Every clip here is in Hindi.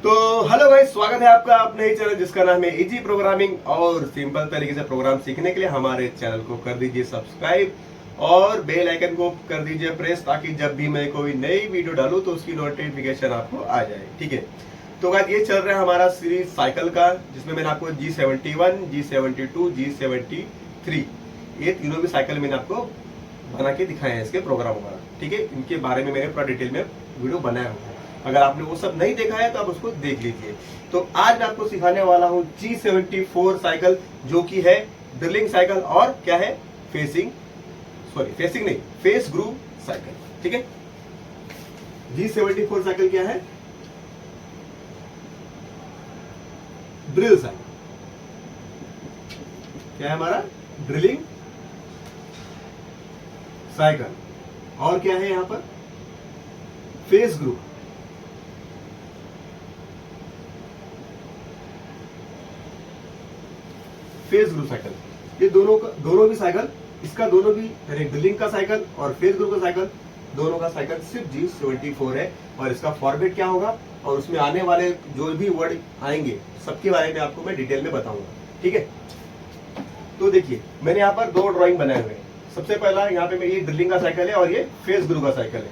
तो हेलो भाई, स्वागत है आपका अपने ही चैनल जिसका नाम है इजी प्रोग्रामिंग। और सिंपल तरीके से प्रोग्राम सीखने के लिए हमारे चैनल को कर दीजिए सब्सक्राइब और बेल आइकन को कर दीजिए प्रेस, ताकि जब भी मैं कोई नई वीडियो डालूं तो उसकी नोटिफिकेशन आपको आ जाए। ठीक है, तो गाइस ये चल रहा है हमारा सीरीज साइकिल का, जिसमें मैंने आपको G71, G72, G73 ये तीनों भी साइकिल मैंने आपको बना के दिखाए हैं, इसके प्रोग्राम वगैरह। ठीक है, इनके बारे में मैंने पूरा डिटेल में वीडियो बनाया हुआ है। अगर आपने वो सब नहीं देखा है तो आप उसको देख लीजिए। तो आज मैं आपको सिखाने वाला हूँ G74 साइकिल, जो कि है ड्रिलिंग साइकिल और क्या है फेसिंग नहीं, फेस ग्रूव साइकिल। ठीक है, G74 साइकिल क्या है? Drill cycle. क्या है हमारा? Drilling cycle. और क्या है यहां पर? Face groove. Face groove cycle, ये दोनों भी साइकिल, इसका दोनों भी ड्रिलिंग का साइकिल और फेस ग्रूव का साइकिल, दोनों का साइकिल सिर्फ G74 है। और इसका फॉर्मेट क्या होगा और उसमें आने वाले जो भी वर्ड आएंगे सबके बारे में आपको मैं डिटेल में बताऊंगा। ठीक है, तो देखिए मैंने यहाँ पर दो ड्राइंग बनाए हुए हैं। सबसे पहला यहाँ पे ये ड्रिलिंग का साइकिल है और ये फेस ग्रूव का साइकिल है।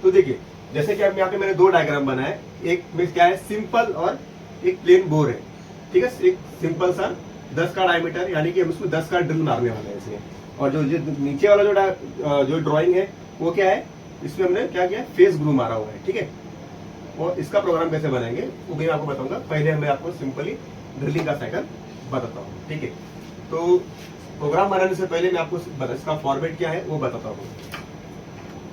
तो देखिए, जैसे कि अब यहाँ पे मैंने दो डायग्राम बनाए, एक में क्या है सिंपल और एक प्लेन बोर है। ठीक है, एक सिंपल सा 10 का डायमीटर, यानी कि हम उसमें 10 का ड्रिल मारने वाले हैं इसमें। और जो नीचे वाला जो ड्राइंग है वो क्या है, इसमें हमने क्या किया, फेस ग्रूव मारा हुआ है। ठीक है, और इसका प्रोग्राम कैसे बनाएंगे वो भी मैं आपको बताऊंगा। पहले मैं आपको सिंपली ड्रिलिंग का साइकिल बताता हूँ। ठीक है, तो प्रोग्राम बनाने से पहले मैं आपको इसका फॉर्मेट क्या है वो बताता हूँ।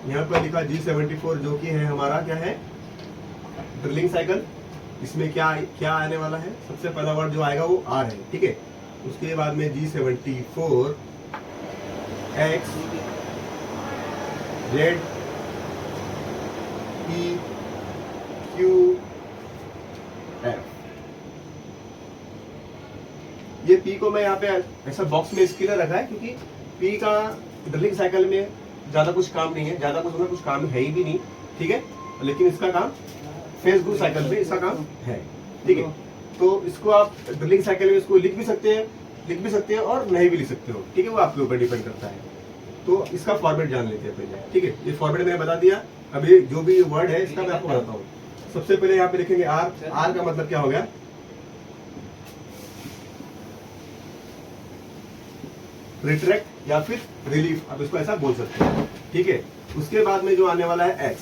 यहाँ पर लिखा G74, जो कि है हमारा क्या है, ड्रिलिंग साइकिल। इसमें क्या आने वाला है? सबसे पहला वर्ड जो आएगा वो R है। ठीक है, उसके बाद में G74 X Z P Q F। ये P को मैं यहाँ पे ऐसा बॉक्स में इसके लिए रखा है क्योंकि P का ड्रिलिंग साइकिल में ज्यादा कुछ काम नहीं है, ज्यादा कुछ काम है ही भी नहीं। ठीक है, लेकिन इसका काम फेस ग्रूव साइकिल में इसका काम है। ठीक है, तो इसको आप ड्रिलिंग साइकिल में इसको लिख भी सकते हैं और नहीं भी लिख सकते हो। ठीक है, वो आपके ऊपर डिपेंड करता है। तो इसका फॉर्मेट जान लेते हैं पहले। ठीक है, ये फॉर्मेट मैंने बता दिया। अब ये जो भी वर्ड है इसका मैं आपको बताता हूँ। सबसे पहले यहाँ पे लिखेंगे R। R का मतलब क्या हो गया? रिट्रैक्ट या फिर रिलीफ, आप इसको ऐसा बोल सकते हैं। ठीक है, उसके बाद में जो आने वाला है X।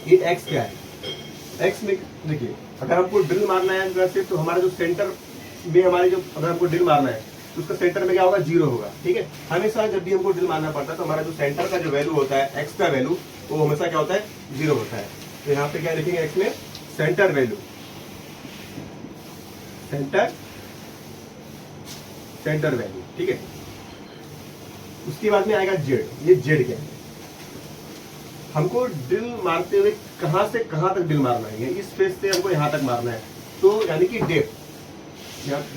ये X क्या है? X में देखिए, अगर हमको ड्रिल मारना है वैसे तो हमारा जो सेंटर में अगर हमको ड्रिल मारना है तो उसका सेंटर में क्या होगा? 0 होगा। ठीक है, हमेशा जब भी हमको ड्रिल मारना पड़ता है तो हमारा जो सेंटर का जो वैल्यू होता है, X का वैल्यू, वो हमेशा क्या होता है? 0 होता है। तो यहाँ पे क्या लिखेंगे X में? Centre value, centre value. ठीक है, उसके बाद में आएगा Z। ये Z क्या है? हमको ड्रिल मारते हुए कहां से कहां तक ड्रिल मारना है, इस फेस से हमको यहां तक मारना है, तो यानी कि डेप्थ।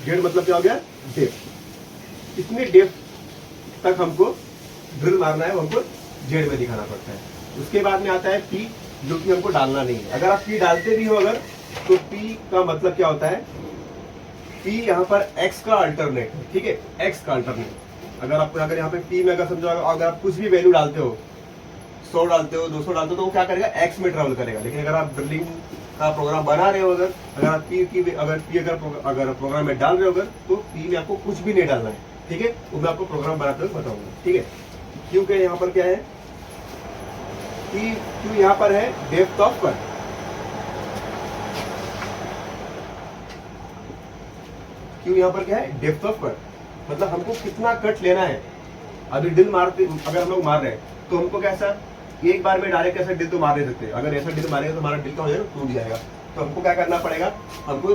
Z मतलब क्या हो गया? डेप्थ। कितने डेप्थ तक हमको ड्रिल मारना है वो हमको Z में दिखाना पड़ता है। उसके बाद में आता है P, जो कि हमको डालना नहीं है। अगर आप P डालते भी हो अगर, तो P का मतलब क्या होता है? P यहाँ पर X का अल्टरनेट है। ठीक है, X का अल्टरनेट। अगर यहाँ पे P में अगर समझो, अगर आप कुछ भी वैल्यू डालते हो, 100 डालते हो, 200 डालते हो, तो वो क्या करेगा? X में ट्रेवल करेगा। लेकिन अगर आप ड्रिलिंग का प्रोग्राम बना रहे हो, अगर आप अगर प्रोग्राम में डाल रहे हो तो P में आपको कुछ भी नहीं डालना है। ठीक है, वो मैं आपको प्रोग्राम बनाते हुए बताऊंगा। ठीक है, Q के यहाँ पर क्या है? Q यहाँ पर है डेप्थ ऑफ कट। Q यहाँ पर क्या है? डेप्थ ऑफ कट, मतलब हमको कितना कट लेना है। अभी ड्रिल मारते, अगर हम लोग मार रहे हैं तो हमको कैसा, एक बार में डायरेक्ट ऐसा ड्रिल तो मार नहीं सकते। अगर ऐसा ड्रिल मारेगा तो हमारा ड्रिल का हो जाएगा, टूट जाएगा। तो हमको क्या करना पड़ेगा? हमको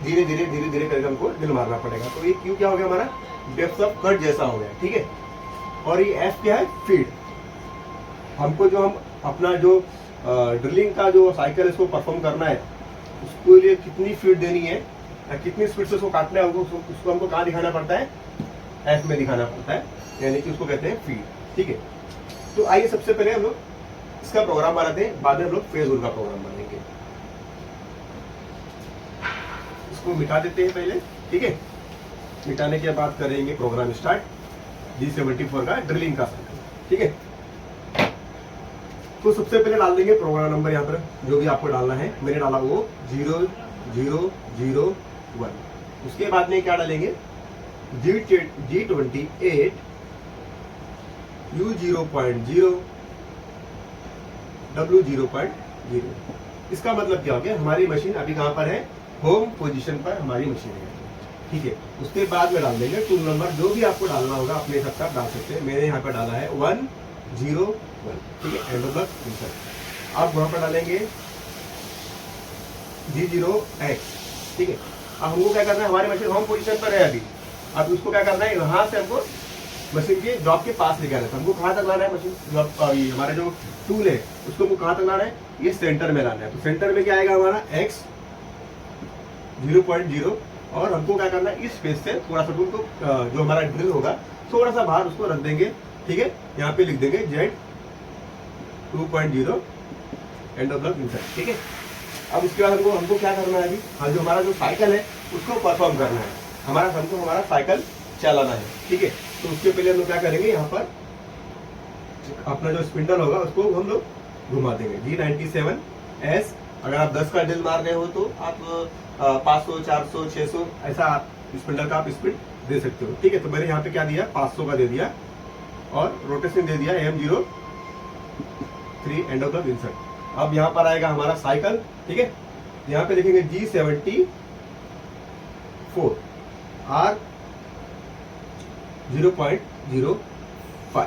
धीरे धीरे करके हमको ड्रिल मारना पड़ेगा। तो ये Q क्या हो गया? हमारा डेप्थ ऑफ कट जैसा हो गया। ठीक है, और ये F क्या है? फीड। हमको जो हम अपना जो ड्रिलिंग का जो साइकिल इसको परफॉर्म करना है, उसके लिए कितनी फीड देनी है, कितनी स्पीड से उसको काटना है, उसको हमको कहाँ दिखाना पड़ता है? F में दिखाना पड़ता है, यानी कि उसको कहते हैं फीड। ठीक है, तो आइए सबसे पहले हम लोग इसका प्रोग्राम बनाते हैं, बाद में हम लोग फेज रूल का प्रोग्राम बनाएंगे। इसको मिटा देते हैं पहले, ठीक है। मिटाने के बाद करेंगे प्रोग्राम स्टार्ट G74 का ड्रिलिंग का सर्कल, ठीक है। तो सबसे पहले डाल देंगे प्रोग्राम नंबर, यहाँ पर जो भी आपको डालना है, मैंने डाला वो 0001। उसके बाद में क्या डालेंगे G28 U0.0 W0.0। इसका मतलब क्या हो गया, हमारी मशीन अभी कहां पर है, होम पोजीशन पर हमारी मशीन है, ठीक है। उसके बाद में डाल देंगे टूल नंबर, जो भी आपको डालना होगा अपने हिसाब से आप डाल सकते हैं। मैंने यहाँ पर डाला है 101, ठीक है। End of insert. अब वहां पर डालेंगे G0X, ठीक है। अब हमको क्या करना है, हमारी मशीन होम पोजीशन पर है अभी। अब उसको क्या करना है, वहां से हमको मशीन के जॉब के पास लेके आना है। हमको कहाँ तक लाना है मशीन जॉब, हमारा जो टूल है उसको हमको कहाँ तक लाना है, ये सेंटर में लाना है। तो सेंटर में क्या आएगा हमारा X 0.0, और हमको क्या करना है, इस स्पेस से थोड़ा सा टूल को जो हमारा ड्रिल होगा थोड़ा सा बाहर उसको रख देंगे, ठीक है। यहाँ पे लिख देंगे Z 2.0 एंड ऑफ इंसर्ट, ठीक है। अब उसके बाद हमको क्या करना है अभी, हाँ, जो हमारा जो साइकिल है उसको परफॉर्म करना है, हमको हमारा साइकिल चलाना है, ठीक है। तो उसके पहले हम लोग क्या करेंगे, यहाँ पर अपना जो स्पिंडल होगा उसको हम लोग घुमा देंगे G97S। अगर आप 10 का ड्रिल मार रहे हो तो आप 500, 400, 600 ऐसा स्पिंडल का आप स्पीड दे सकते हो, ठीक है। तो मैंने यहाँ पे क्या दिया, 500 का दे दिया, और रोटेशन दे दिया M03 एंड ऑफ इंसर्ट। अब यहाँ पर आएगा हमारा साइकिल, ठीक है। यहाँ पे लिखेंगे G74 R 0.05।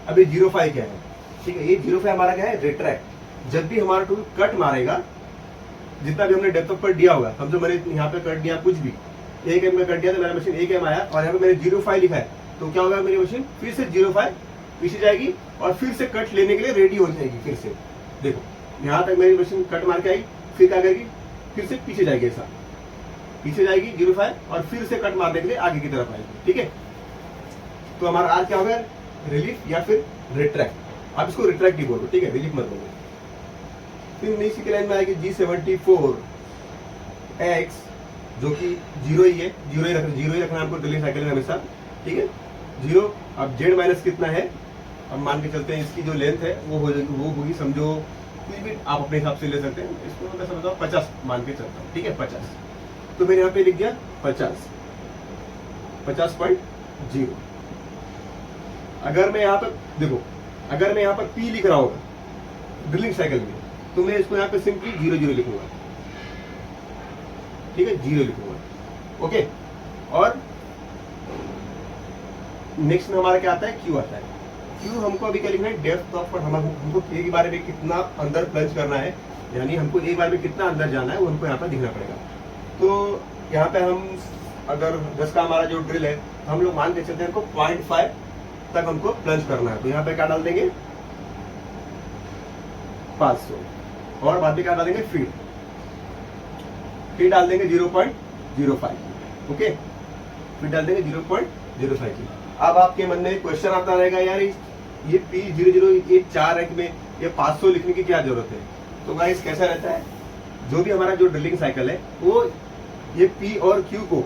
अभी 05 क्या है, ठीक है। ये 05 हमारा क्या है, रिट्रैक्ट। जब भी हमारा टूल कट मारेगा, जितना भी हमने डेप्थ ऑफ कट दिया होगा, समझो मैंने यहाँ पे कट दिया कुछ भी 1 M का कट दिया तो मेरा मशीन 1 M आया, और यहाँ पे मैंने 05 लिखा है, तो क्या होगा, मेरी मशीन फिर से 05 पीछे जाएगी और फिर से कट लेने के लिए रेडी हो जाएगी। फिर से देखो यहाँ तक मेरी मशीन कट मार के आई, फिर क्या करेगी, फिर से पीछे जाएगी, ऐसा पीछे जाएगी 05 और फिर से कट मारने के लिए आगे की तरफ आएगी, ठीक है। तो हमारा आर क्या होगा, रिलीफ या फिर रिट्रैक्ट। आप इसको रिट्रैक्ट ही बोलो, ठीक है, रिलीफ मत बोलो। फिर नीचे की लाइन में आएगी G74X, जो कि 0 ही है, 0 ही रखना आपको ड्रिलिंग साइकिल में हमेशा, ठीक है। 0। अब Z माइनस कितना है, अब मान के चलते हैं इसकी जो लेंथ है वो होगी समझो, कुछ भी आप अपने हिसाब से ले सकते हैं, इसको मैं समझता हूँ 50 मान के चलता हूँ, ठीक है, 50। तो मैंने यहाँ पे लिख दिया 50.0। अगर मैं यहाँ पर देखो, अगर मैं यहाँ पर P लिख रहा होगा ड्रिलिंग साइकिल में, तो मैं इसको यहाँ पे सिंपली 00 लिखूंगा, ठीक है, 0 लिखूंगा, ओके। और नेक्स्ट में हमारा क्या आता है, Q आता है। Q हमको अभी क्या लिखना है, डेप्थ ऑफ कट। हमको एक ही बार में कितना अंदर प्लंज करना है, यानी हमको एक बार में कितना अंदर जाना है वो हमको यहाँ पर दिखना पड़ेगा। तो यहाँ पे हम अगर 10 का हमारा जो ड्रिल है, हम लोग मान के चलते हैं हमको 0.5 तक हमको प्लंज करना है। तो यहाँ पे क्या डाल देंगे, 500, और बाद में क्या डालेंगे, फीट डाल देंगे 0.05, ओके, फीट डाल देंगे 0.05 की। अब आपके मन में क्वेश्चन आता रहेगा, यार ये P00 ये 4 अंक में ये 500 लिखने की क्या जरूरत है। तो गाइस कैसा रहता है, जो भी हमारा जो ड्रिलिंग साइकिल है वो ये P और Q को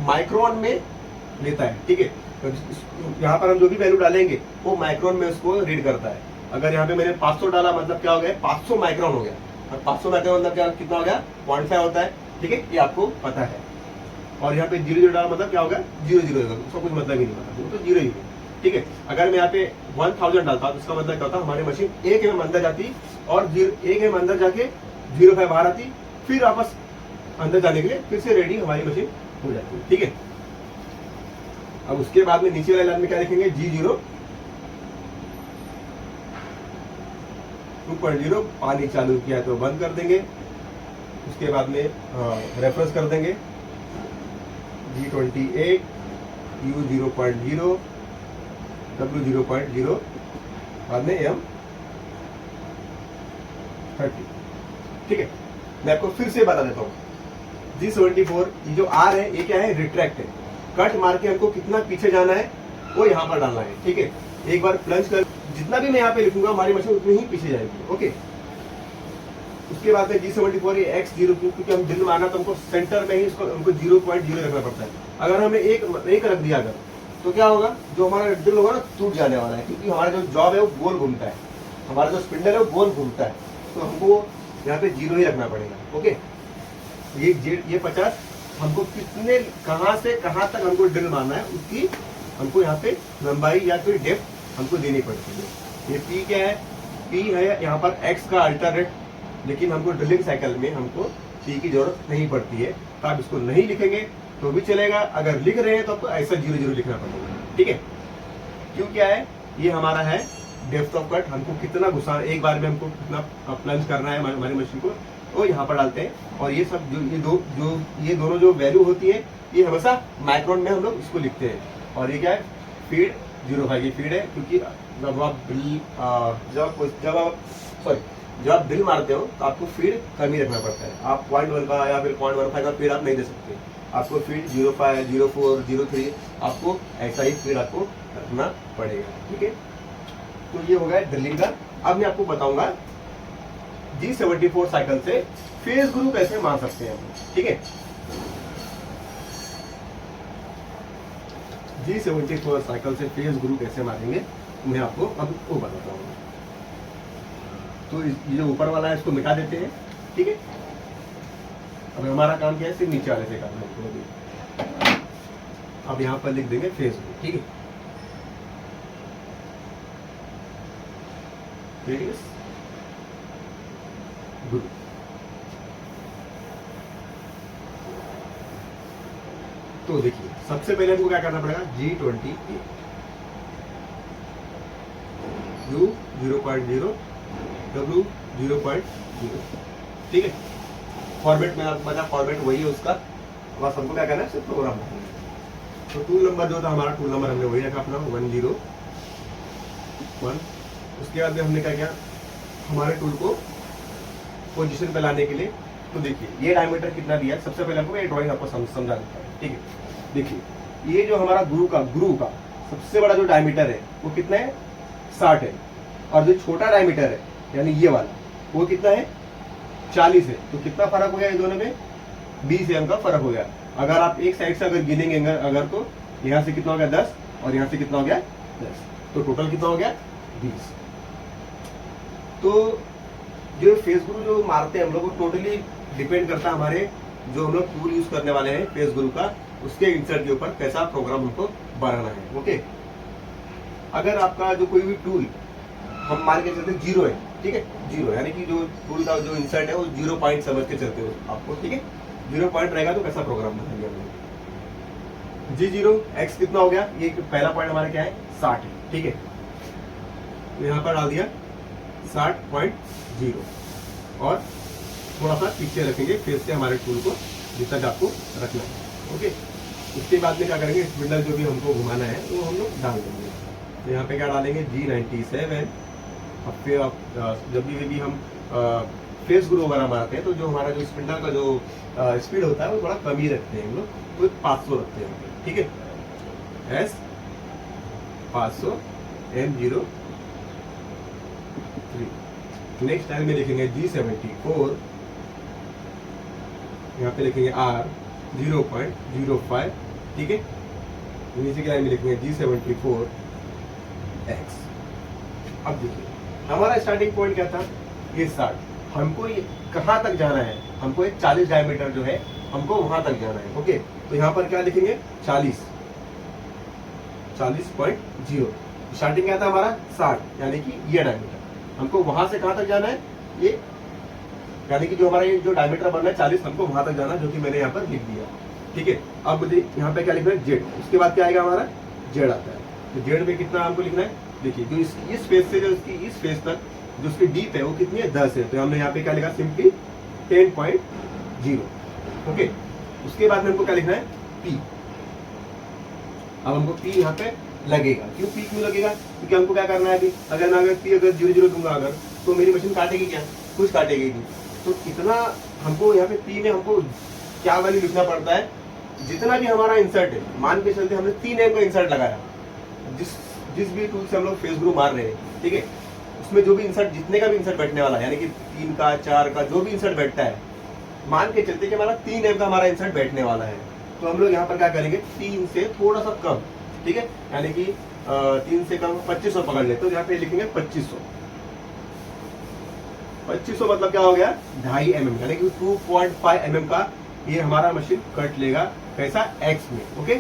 माइक्रोन में लेता है, ठीक है। तो यहाँ पर हम जो भी वैल्यू डालेंगे वो माइक्रोन में उसको रीड करता है। अगर यहाँ पे मैंने 500 डाला, मतलब क्या हो गया, 500 माइक्रोन हो गया। और 500 माइक्रोन मतलब क्या, कितना हो गया, 0.5 होता है, ठीक है, ये आपको पता है। और यहाँ पे 00 डाला मतलब क्या होगा, 00 होगा, उसका कुछ मतलब ही नहीं पता, तो 0 ही है, ठीक है। अगर मैं यहाँ पे 1000 डालता तो उसका मतलब क्या होता, हमारी मशीन 1 mm अंदर जाती और 1 mm अंदर जाके 05 बाहर आती, फिर वापस अंदर जाने के लिए फिर से रेडी हमारी मशीन हो जाती है, ठीक है। अब उसके बाद में नीचे वाले लाइन में क्या लिखेंगे, G0 2.0, पानी चालू किया तो बंद कर देंगे। उसके बाद में रेफरेंस कर देंगे G28 U0.0 W0.0, बाद में M30, ठीक है। मैं आपको फिर से बता देता हूँ, G74 ये जो R है ये क्या है, रिट्रैक्ट है। कट मार के हमको कितना पीछे जाना है वो यहाँ पर डालना है, ठीक है। एक बार प्लंज कर, जितना भी मैं यहाँ पे लिखूंगा हमारी मशीन उतनी ही पीछे जाएगी। ओके, उसके बाद में G74 ये X0, क्योंकि हम ड्रिल मारना तो हमको सेंटर में ही इसको हमको 0.0 रखना पड़ता है। अगर हमने एक रख दिया अगर, तो क्या होगा, जो हमारा ड्रिल होगा ना टूट जाने वाला है, क्योंकि हमारा जो जॉब है वो गोल घूमता है, हमारा जो स्पिंडल है वो गोल घूमता है, तो हमको यहाँ पे 0 ही रखना पड़ेगा। ओके, ये 50 हमको कितने कहाँ से कहाँ तक हमको ड्रिल मारना है उसकी हमको यहाँ पे लंबाई या फिर डेप्थ हमको देनी पड़ती है। ये P क्या है, P है यहाँ पर X का अल्टरनेट, लेकिन हमको ड्रिलिंग साइकिल में हमको P की जरूरत नहीं पड़ती है, तो आप इसको नहीं लिखेंगे तो भी चलेगा, अगर लिख रहे हैं तो आपको ऐसा 0 लिखना पड़ेगा। ठीक है, क्यों क्या है, ये हमारा है डेप्थ ऑफ कट, हमको कितना घुसा एक बार में हमको कितना प्लंज करना है हमारी मशीन को, तो यहाँ पर डालते हैं। और ये सब ये दोनों जो वैल्यू होती है ये हमेशा माइक्रोन में हम लोग इसको लिखते हैं। और ये क्या है, फीड 05 की फीड है, क्योंकि जब आप ड्रिल मारते हो तो आपको फीड कम ही रखना पड़ता है। आप 0.1 का या फिर 0.15 का फीड आप नहीं दे सकते, आपको फीड 05, 04, 03 आपको ऐसा ही फीड आपको रखना पड़ेगा। ठीक है, तो ये हो गया ड्रिलिंग का। अब मैं आपको बताऊंगा G74 साइकिल से फेस ग्रू कैसे मार सकते हैं हम। ठीक है, G74 साइकिल से फेस ग्रू कैसे मारेंगे मैं आपको अब वो बताता हूँ। तो ये जो ऊपर वाला है इसको मिटा देते हैं। ठीक है, अब हमारा काम क्या है, सिर्फ नीचे वाले से करना है। अब यहाँ पर लिख देंगे फेस ग्रू। ठीक है, फेस ग्रू। तो देखिए सबसे पहले हमको क्या करना पड़ेगा, G20 U 0.0 W 0.0। ठीक है, फॉर्मेट में आपको पता फॉर्मेट वही है उसका, बस हमको क्या करना है सिर्फ प्रोग्राम करना है। तो टूल नंबर जो था हमारा, टूल नंबर हमने वही रखा अपना 101। उसके बाद में हमने क्या किया, हमारे टूल को पोजीशन पे लाने के लिए, तो देखिए ये डायमीटर कितना दिया है, सबसे पहले हमको ये ड्राइंग आपको समझा देता है। ठीक है, देखिए ये जो हमारा ग्रू का सबसे बड़ा जो डायमीटर है वो कितना है, 60 है, और जो छोटा डायमीटर है यानी ये वाला वो कितना है, 40 है। तो कितना फर्क हो गया इन दोनों में, 20 एम का फर्क हो गया। अगर आप एक साइड से अगर गिनेंगे अगर, तो यहाँ से कितना हो गया 10 और यहाँ से कितना हो गया 10, तो टोटल कितना हो गया 20। तो जो फेस ग्रू जो मारते हैं हम लोग वो टोटली डिपेंड करता है हमारे जो हम लोग टूल यूज करने वाले हैं फेस ग्रू का, उसके इंसर्ट के ऊपर कैसा प्रोग्राम हमको बनाना है। ओके, अगर आपका जो कोई भी टूल हम मान के चलते 0 है, ठीक है 0 यानी कि जो टूल का जो इंसर्ट है वो 0 पॉइंट समझ के चलते हो आपको। ठीक है, 0 पॉइंट रहेगा तो कैसा प्रोग्राम बनाएंगे हम लोग। G0 X कितना हो गया, ये पहला पॉइंट हमारा क्या है 60 है। ठीक है, तो यहाँ पर डाल दिया 60.0 और थोड़ा सा पीछे रखेंगे फेस से हमारे टूल को जितना आपको रखना है। ओके, उसके बाद में क्या करेंगे, स्पिंडल जो भी हमको घुमाना है वो हम लोग डाल देंगे। तो यहाँ पे क्या डालेंगे G97। अब फिर जब भी हम फेस ग्रू वगैरह मारते हैं तो जो हमारा जो स्पिंडल का जो स्पीड होता है वो थोड़ा कम ही रखते हैं हम लोग, तो 500 रखते हैं। ठीक है, S 500 M03। नेक्स्ट टाइम में लिखेंगे G74, यहाँ पे लिखेंगे R 0.05। ठीक है, नीचे की लाइन में लिखेंगे G74 X। अब देखिए हमारा स्टार्टिंग पॉइंट क्या था, ये 60, हमको ये कहाँ तक जाना है, हमको एक 40 डायमीटर जो है हमको वहां तक जाना है। ओके, तो यहाँ पर क्या लिखेंगे 40.0। स्टार्टिंग क्या था हमारा 60 यानी कि ये डायमीटर, हमको वहां से कहां तक जाना है, ये यानी कि जो हमारा ये जो डायमीटर बनना है 40, हमको वहां तक जाना है, जो कि मैंने यहाँ पर लिख दिया। ठीक है, अब मुझे यहाँ पे क्या लिखना है Z, उसके बाद क्या आएगा हमारा Z आता है। तो Z में कितना हमको लिखना है, देखिए जो इस फेस से जो इसकी इस फेस तक जो उसकी डीप है वो कितनी है 10 है, तो हमने यहाँ पे क्या लिखा सिंपली 10.0। ओके, उसके बाद में हमको क्या लिखना है P। अब हमको P यहाँ पे लगेगा, क्यों P क्यों लगेगा, क्योंकि हमको क्या करना है अभी, अगर मैं P अगर 0 दूंगा अगर, तो मेरी मशीन काटेगी क्या, कुछ काटेगी नहीं। तो कितना हमको यहाँ पे P में हमको क्या वैल्यू लिखना पड़ता है, जितना भी हमारा इंसर्ट है, मान के चलते हमने 3 एम का इंसर्ट लगाया, जिस भी टूल से हम लोग फेस ग्रू मार रहे हैं, ठीक है, उसमें जो भी इंसर्ट, जितने का भी इंसर्ट बैठने वाला है, यानी कि 3 का 4 का जो भी इंसर्ट बैठता है, मान के चलते कि हमारा 3 एम का हमारा इंसर्ट बैठने वाला है, तो हम लोग यहाँ पर क्या करेंगे, 3 से थोड़ा सा कम, ठीक है, यानी कि 3 से कम 2500 पकड़ ले, तो यहाँ पे लिखेंगे 2500। 2500 मतलब क्या हो गया, 2.5 mm, यानी कि 2.5 mm का ये हमारा मशीन कट लेगा, कैसा, एक्स में, ओके।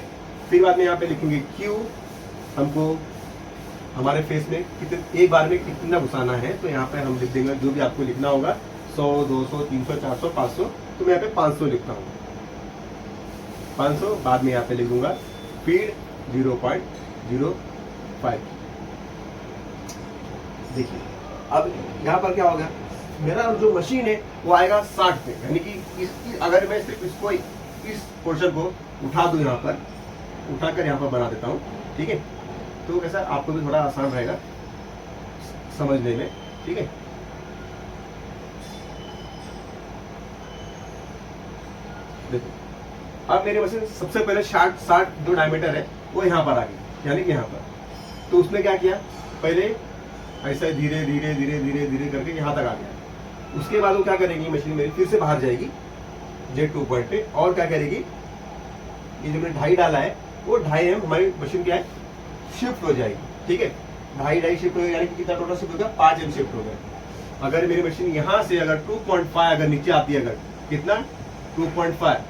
फिर बाद में यहाँ पे लिखेंगे Q, हमको हमारे फेस में कितने एक बार में कितना घुसाना है, तो यहाँ पे हम लिख देंगे जो भी आपको लिखना होगा, 100, 200, 300, 400, 500, तो मैं यहाँ पे 500 लिखता हूँ, 500। बाद में यहाँ पे लिख दूंगा फीड 0.05। देखिए अब यहाँ पर क्या होगा, मेरा जो मशीन है वो आएगा 60 पे, यानी कि इसकी अगर मैं सिर्फ इसको इस पोर्शन को उठा दूं, यहाँ पर उठाकर यहाँ पर बना देता हूँ, ठीक है, तो कैसा आपको भी थोड़ा आसान रहेगा समझने में, ठीक है। देखो अब मेरी मशीन सबसे पहले 60 जो डायमीटर है वो यहाँ पर आ गई, यानी कि यहाँ पर, तो उसने क्या किया, पहले ऐसा धीरे धीरे धीरे धीरे धीरे करके यहाँ तक आ गया। उसके बाद वो क्या करेगी, मशीन मेरी फिर से बाहर जाएगी Z2 पॉइंट पे, और क्या करेगी, ये जो मैंने 2.5 डाला है वो 2.5 mm हमारी मशीन क्या है, शिफ्ट हो जाएगी, ठीक है, 2.5 शिफ्ट हो गया, यानी कि कितना टोटल शिफ्ट हो गया, 5 mm शिफ्ट हो गया। अगर मेरी मशीन यहाँ से अगर 2.5 अगर नीचे आती है, अगर कितना 2.5,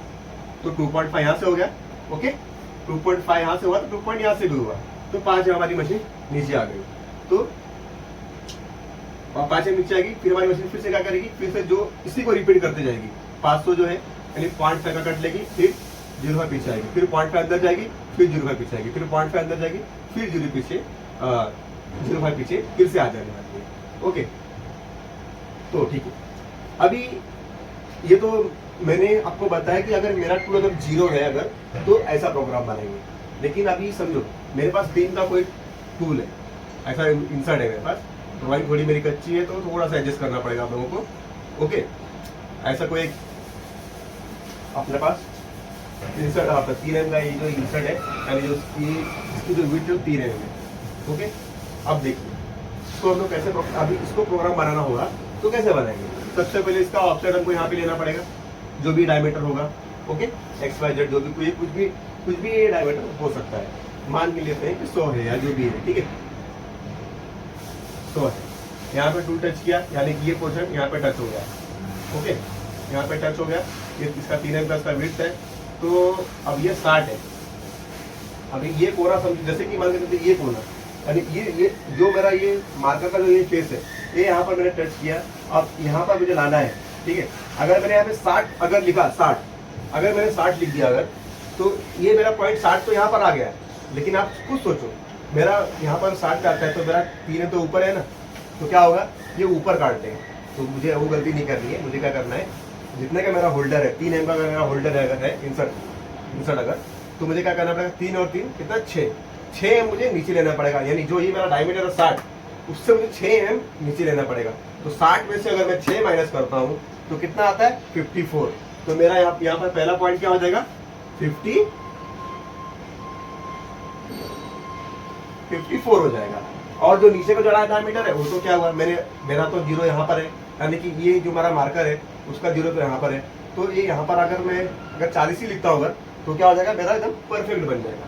तो 2.5 यहाँ से हो गया, ओके, 2.5 यहाँ से हुआ, तो 2 यहाँ से भी हुआ, तो 5 हमारी मशीन नीचे आ गई, तो और 5 नीचे आएगी। फिर हमारी मशीन फिर से क्या करेगी, फिर से जो इसी को रिपीट करते जाएगी, 500 जो है यानी 0.5 का कट लेगी, फिर 0.5 पीछे आएगी, फिर 0.5 अंदर जाएगी, फिर 0.5 पीछे आएगी, फिर 0.5 अंदर जाएगी, फिर 0.5 पीछे फिर से आ जाने वाली है, ओके। तो ठीक है, अभी ये तो मैंने आपको बताया कि अगर मेरा टूल अगर 0 है अगर, तो ऐसा प्रोग्राम बनाएंगे। लेकिन अभी समझो मेरे पास 3 का कोई टूल है, ऐसा इंसर्ट है मेरे पास, ड्राइंग थोड़ी मेरी कच्ची है, तो थोड़ा सा एडजस्ट करना पड़ेगा आप लोगों को, ओके। ऐसा कोई एक अपने पास इंसर्ट, आपका 3 mm का ये जो इंसर्ट है, यानी जो इसकी जो विड्थ है 3 mm है, ओके। अब देखिए इसको हम लोग कैसे, अभी इसको प्रोग्राम बनाना होगा, तो कैसे बनाएंगे। सबसे पहले इसका ऑफसेट हमको यहाँ पे लेना पड़ेगा, जो भी डायमीटर होगा, ओके, XYZ जो भी कुछ भी ये डायमीटर हो सकता है, मान के लेते हैं कि 100 है या जो भी है, ठीक है, 100 है। यहाँ पे टूल टच किया, यानी कि ये पोर्शन यहाँ पे टच हो गया, ओके, यहाँ पे टच हो गया, ये इसका 3 mm का इसका विड्थ है, तो अब ये 60 है। अभी ये कोना समझ, जैसे कि मान के चलते ये कोना, यानी ये जो मेरा ये मार्कर का जो ये फेस है, ये यहाँ पर मैंने टच किया, अब यहाँ पर मुझे लाना है, ठीक है। अगर मैंने यहाँ पे 60 अगर लिखा, 60 अगर मैंने 60 लिख दिया अगर, तो ये मेरा पॉइंट 60 तो यहाँ पर आ गया है, लेकिन आप खुद सोचो मेरा यहाँ पर 60 का आता है, तो मेरा 3 तो ऊपर है ना, तो क्या होगा, ये ऊपर काट देंगे, तो मुझे वो गलती नहीं करनी है। मुझे क्या करना है, जितने का मेरा होल्डर है, 3 mm का मेरा होल्डर है अगर है इंसर्ट अगर, तो मुझे क्या करना पड़ेगा, 3 और 3 कितना, 6 मुझे नीचे लेना पड़ेगा, यानी जो ये मेरा डायमीटर है 60, उससे मुझे 6 mm नीचे लेना पड़ेगा। तो 60 में से अगर मैं 6 माइनस करता हूँ तो कितना आता है, 54। तो मेरा यहाँ पर पहला पॉइंट क्या हो जाएगा, 54 हो जाएगा। और जो नीचे का जो डायमीटर है वो तो क्या हुआ, मेरा तो 0 यहाँ पर है, यानी कि ये जो हमारा मार्कर है उसका 0 तो यहाँ पर है, तो ये यहाँ पर अगर मैं 40 ही लिखता हूँ तो क्या हो जाएगा, मेरा एकदम परफेक्ट बन जाएगा।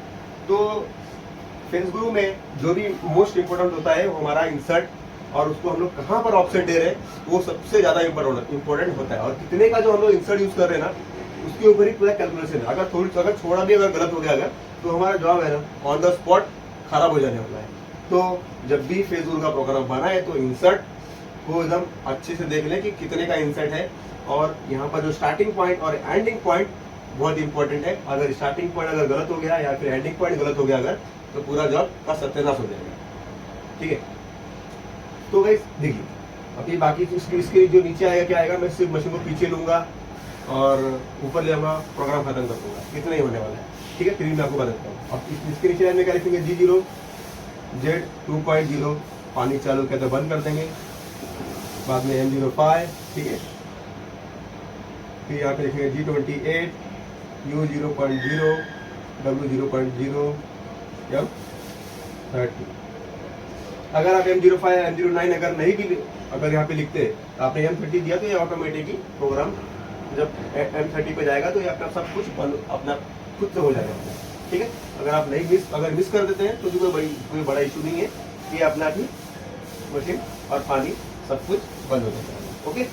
तो फेस ग्रू में जो भी मोस्ट इंपोर्टेंट होता है वो हमारा इंसर्ट, और उसको हम लोग कहाँ पर ऑप्शन दे रहे हैं वो सबसे ज़्यादा इंपॉर्टेंट होता है। और कितने का जो हम लोग इंसर्ट यूज़ कर रहे हैं ना, उसके ऊपर ही पूरा कैलकुलेशन है। अगर थोड़ा भी अगर गलत हो गया अगर, तो हमारा जॉब है ना ऑन द स्पॉट खराब हो जाने वाला है। तो जब भी फेस ग्रू का प्रोग्राम बनाए तो इंसर्ट को एकदम अच्छे से देख लें कि कितने का इंसर्ट है, और यहाँ पर जो स्टार्टिंग पॉइंट और एंडिंग पॉइंट बहुत इंपॉर्टेंट है। अगर स्टार्टिंग पॉइंट अगर गलत हो गया या फिर एंडिंग पॉइंट गलत हो गया अगर, तो पूरा जॉब का सत्यानाश हो जाएगा, ठीक है। तो गाइस देखिए अभी बाकी इसके जो नीचे आएगा क्या आएगा, मैं सिर्फ मशीन को पीछे लूंगा और ऊपर ले आऊंगा, प्रोग्राम खत्म कर दूंगा, इतना ही होने वाला है, ठीक है। फिर मैं आपको बताता हूँ। अब इसके नीचे में क्या लिखेंगे, G0 Z2.0 पानी चालू कहते बंद कर देंगे, बाद में M05, ठीक है। फिर यहाँ पे लिखेंगे G28 U0.0 W0.0 M30, अगर आप M05 M09 अगर नहीं भी अगर यहाँ पे लिखते तो आपने M30 दिया तो ये ऑटोमेटिकली प्रोग्राम जब M30 पे जाएगा तो ये अपना सब कुछ बंद अपना खुद से हो जाएगा, ठीक है। अगर आप नहीं मिस कर देते हैं तो भी कोई बड़ा इशू नहीं है, ये अपना भी मशीन और पानी सब कुछ बंद हो जाता है, ओके।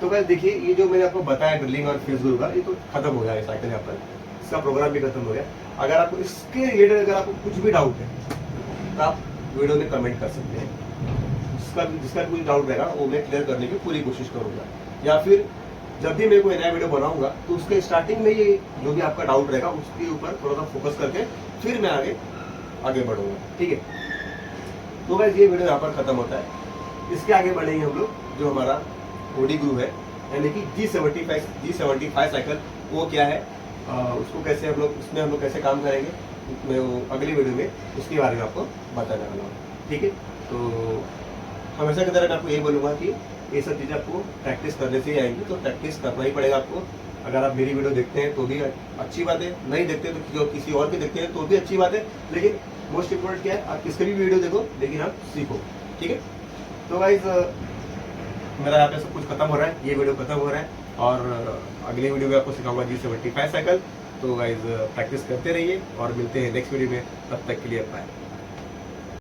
तो गाइस देखिए ये जो मैंने आपको बताया ड्रिलिंग और फ्यूज ग्रू का, ये तो खत्म हो गया साइकिल यहाँ पर, इसका प्रोग्राम भी खत्म हो गया। अगर आपको इसके रिलेटेड अगर आपको कुछ भी डाउट है तो आप वीडियो में कमेंट कर सकते हैं, जिसका कुछ डाउट रहेगा वो मैं क्लियर करने की पूरी कोशिश करूंगा, या फिर जब भी मैं कोई नया वीडियो बनाऊंगा तो उसके स्टार्टिंग में ये जो भी आपका डाउट रहेगा उसके ऊपर थोड़ा सा फोकस करके फिर मैं आगे बढ़ूंगा, ठीक है। तो गाइस ये वीडियो यहाँ पर खत्म होता है। इसके आगे बढ़ेंगे हम लोग जो हमारा ओडी ग्रू है, यानी कि G75 साइकिल, वो क्या है, उसको कैसे उसमें हम लोग कैसे काम करेंगे, मैं वो अगली वीडियो में उसके बारे में आपको बताने वाला हूँ, ठीक है। तो हमेशा की तरह मैं आपको यही बोलूँगा कि ये सब चीज़ें आपको प्रैक्टिस करने से ही आएंगी, तो प्रैक्टिस करना ही पड़ेगा आपको। अगर आप मेरी वीडियो देखते हैं तो भी अच्छी बात है, नहीं देखते तो जो किसी और की देखते हैं तो भी अच्छी बात है, लेकिन मोस्ट इम्पोर्टेंट क्या है, आप किसकी भी वीडियो देखो लेकिन आप सीखो, ठीक है। तो गाइस मेरा यहाँ पे सब कुछ खत्म हो रहा है, ये वीडियो खत्म हो रहा है, और अगले वीडियो में आपको सिखाऊंगा G75 साइकिल। तो गाइस प्रैक्टिस करते रहिए और मिलते हैं नेक्स्ट वीडियो में, तब तक के लिए बाय।